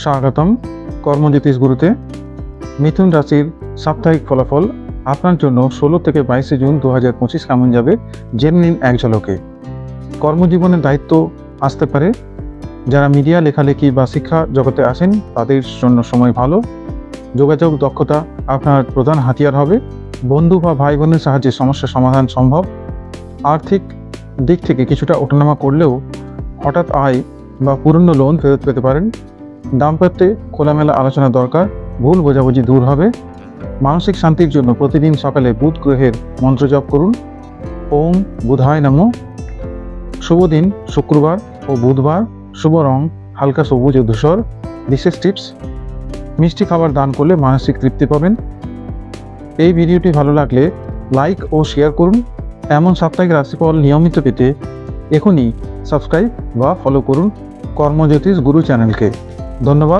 স্বাগতম কর্মজ্যোতিষ গুরুতে। মিথুন রাশির সাপ্তাহিক ফলাফল আপনার জন্য 16 থেকে 22 জুন 2025 কেমন যাবে জেনে নিন এক ঝলকে। কর্মজীবনের দায়িত্ব আসতে পারে। যারা মিডিয়া, লেখালেখি বা শিক্ষা জগতে আছেন তাদের জন্য সময় ভালো। যোগাযোগ দক্ষতা আপনার প্রধান হাতিয়ার হবে। বন্ধু বা ভাই বোনের সাহায্যে সমস্যার সমাধান সম্ভব। আর্থিক দিক থেকে কিছুটা ওঠানামা করলেও হঠাৎ আয় বা পুরনো লোন ফেরত পেতে পারেন। দাম্পত্যে খোলামেলা আলোচনা দরকার, ভুল বোঝাবুঝি দূর হবে। মানসিক শান্তির জন্য প্রতিদিন সকালে বুধ গ্রহের মন্ত্র জপ করুন। ওম বুধায় নমঃ। শুভ দিন শুক্রবার ও বুধবার। শুভ রং হালকা সবুজ ও ধূসর। বিশেষ টিপস: মিষ্টি খাবার দান করলে মানসিক তৃপ্তি পাবেন। এই ভিডিওটি ভালো লাগলে লাইক ও শেয়ার করুন। এমন সাপ্তাহিক রাশিফল নিয়মিত পেতে এখনই সাবস্ক্রাইব বা ফলো করুন কর্মজ্যোতিষ গুরু চ্যানেলকে। ধন্যবাদ।